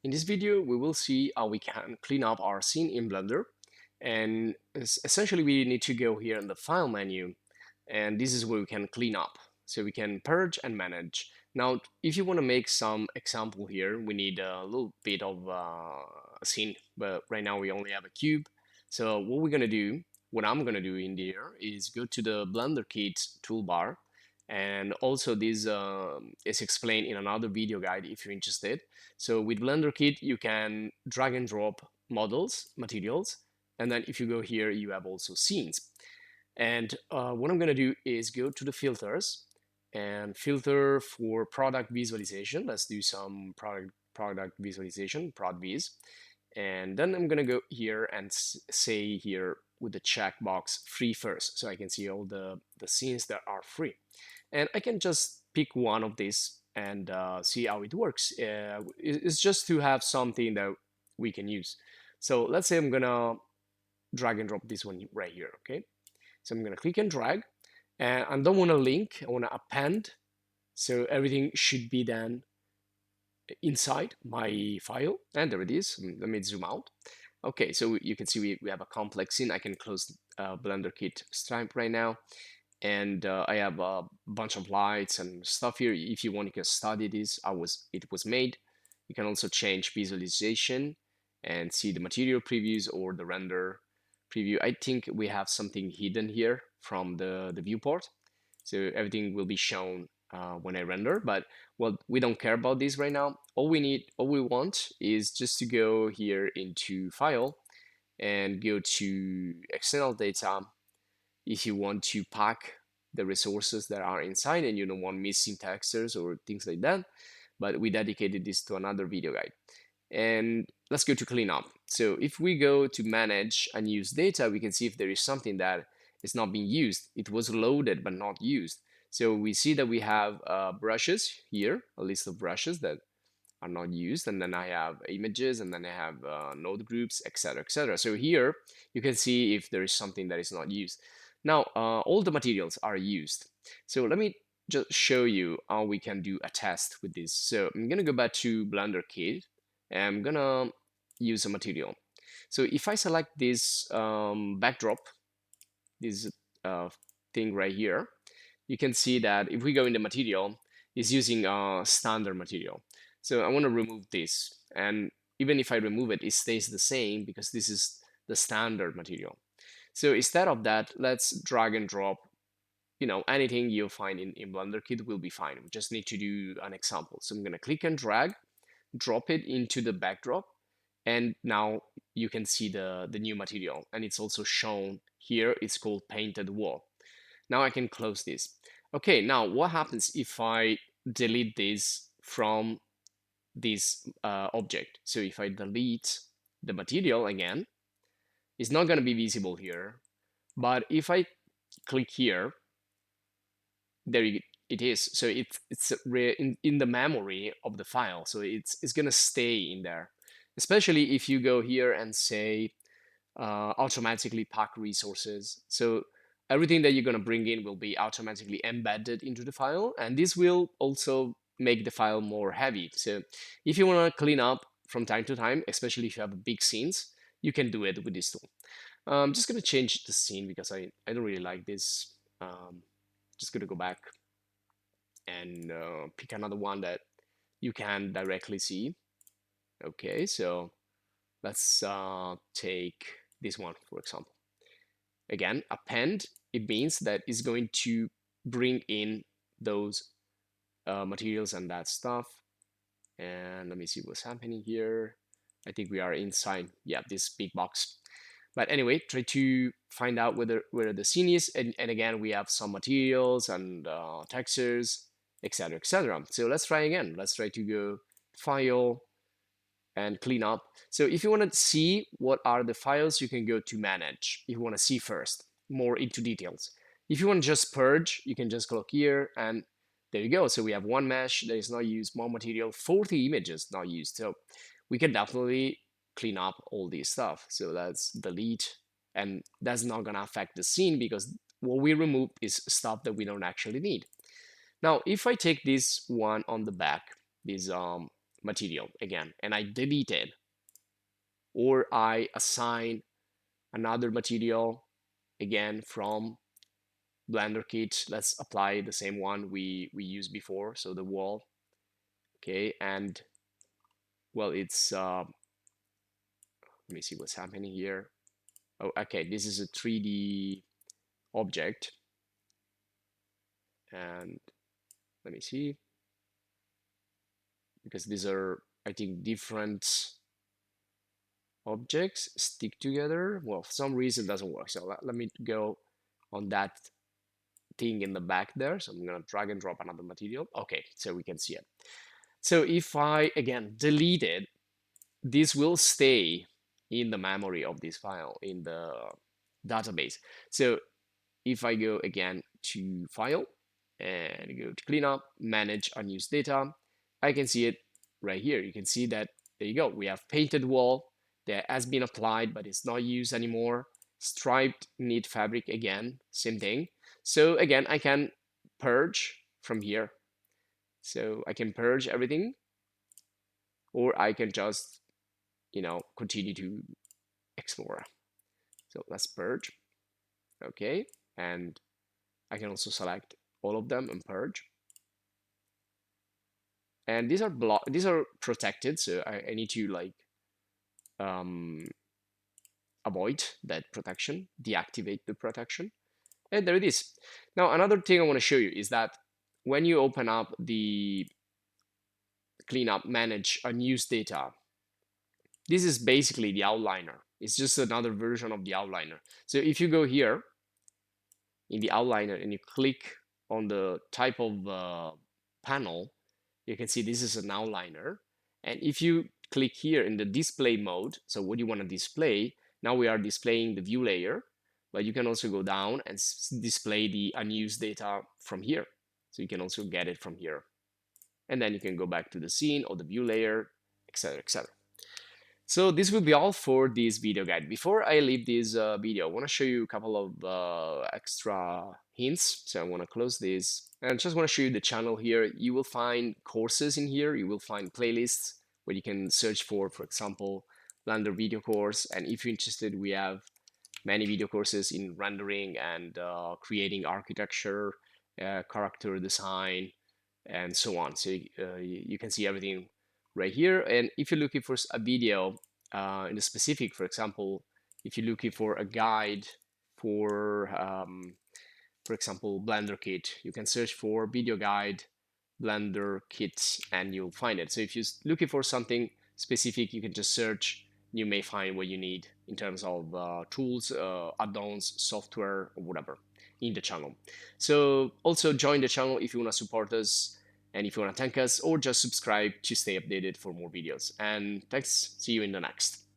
In this video, we will see how we can clean up our scene in Blender. And essentially, we need to go here in the File menu, and this is where we can clean up. So we can purge and manage. Now, if you want to make some example here, we need a little bit of a scene, but right now we only have a cube. So what I'm gonna do in there is go to the Blender Kit toolbar, and also this is explained in another video guide if you're interested. So with Blender Kit, you can drag and drop models, materials, and then if you go here, you have also scenes. And what I'm going to do is go to the filters and filter for product visualization. Let's do some product visualization, prod vis. And then I'm going to go here and say here with the checkbox free first, so I can see all the scenes that are free. And I can just pick one of these and see how it works. It's just to have something that we can use. So let's say I'm gonna drag and drop this one right here, okay? So I'm gonna click and drag, and I don't wanna link, I wanna append. So everything should be then inside my file, and there it is. Let me zoom out. Okay, so you can see we have a complex scene. I can close Blender Kit Stripe right now. And I have a bunch of lights and stuff here. If you want, you can study this, it was made. You can also change visualization and see the material previews or the render preview. I think we have something hidden here from the viewport. So everything will be shown when I render, but well, we don't care about this right now. All we want is just to go here into File and go to External Data. If you want to pack the resources that are inside and you don't want missing textures or things like that, but we dedicated this to another video guide. And let's go to cleanup. So if we go to manage unused data, we can see if there is something that is not being used. It was loaded but not used. So we see that we have brushes here, a list of brushes that are not used, and then I have images, and then I have node groups, etc., etc. So here you can see if there is something that is not used. Now all the materials are used. So let me just show you how we can do a test with this. So I'm gonna go back to Blender Kit, and I'm gonna use a material. So if I select this backdrop, this thing right here, you can see that if we go in the material, it's using a standard material. So I want to remove this, and even if I remove it, it stays the same because this is the standard material. So instead of that, let's drag and drop, anything you'll find in Blender Kit will be fine. We just need to do an example. So I'm going to click and drag, drop it into the backdrop, and now you can see the new material, and it's also shown here. It's called painted wall. Now I can close this. Okay, now what happens if I delete this from this object? So if I delete the material again, it's not going to be visible here. But if I click here, there it is. So it's in the memory of the file. So it's going to stay in there. Especially if you go here and say automatically pack resources. So everything that you're going to bring in will be automatically embedded into the file, and this will also make the file more heavy. So if you want to clean up from time to time, especially if you have big scenes, you can do it with this tool. I'm just going to change the scene because I don't really like this. Just going to go back and pick another one that you can directly see. Okay, so let's take this one, for example. Again, append, it means that it's going to bring in those materials and that stuff. And let me see what's happening here. I think we are inside, yeah, this big box. But anyway, try to find out where the scene is. And again, we have some materials and textures, etc., etc. So let's try again. Let's try to go File and clean up. So if you want to see what are the files, you can go to Manage. If you want to see first, more into details. If you want to just purge, you can just click here, and there you go. So we have one mesh that is not used, more material, 40 images not used. So we can definitely clean up all this stuff. So let's delete, and that's not going to affect the scene because what we remove is stuff that we don't actually need. Now, if I take this one on the back, this material again and I delete it, or I assign another material again from Blender kit. Let's apply the same one we used before, so the wall. Okay, and well, it's let me see what's happening here. Oh, okay, this is a 3D object, and let me see, because these are, I think, different objects stick together. Well, for some reason it doesn't work. So let me go on that thing in the back there. So I'm gonna drag and drop another material. Okay, so we can see it. So if I again delete it, this will stay in the memory of this file in the database. So if I go again to file and go to cleanup, manage unused data, I can see it right here. You can see that there you go. We have painted wall that has been applied, but it's not used anymore. Striped knit fabric again, same thing. So again, I can purge from here. So I can purge everything, or I can just, continue to explore. So let's purge. Okay. And I can also select all of them and purge. And these are protected, so I need to like um, avoid that protection, deactivate the protection. And there it is. Now, another thing I want to show you is that when you open up the cleanup, manage unused data, this is basically the outliner. It's just another version of the outliner. So if you go here in the outliner and you click on the type of panel, you can see this is an outliner. And if you click here in the display mode, so what you want to display, now we are displaying the view layer, but you can also go down and display the unused data from here. So you can also get it from here. And then you can go back to the scene or the view layer, etc., etc. So this will be all for this video guide. Before I leave this video, I want to show you a couple of extra hints. So I want to close this and just want to show you the channel here. You will find courses in here. You will find playlists where you can search for example, Blender video course. And if you're interested, we have many video courses in rendering and creating architecture, character design, and so on. So you can see everything right here. And if you're looking for a video in a specific, for example, if you're looking for a guide for example, Blender kit, you can search for Videoguide Blender kits and you'll find it. So if you're looking for something specific, you can just search. You may find what you need in terms of tools, add-ons, software, or whatever in the channel. So also join the channel if you want to support us and if you want to thank us, or just subscribe to stay updated for more videos. And thanks. See you in the next.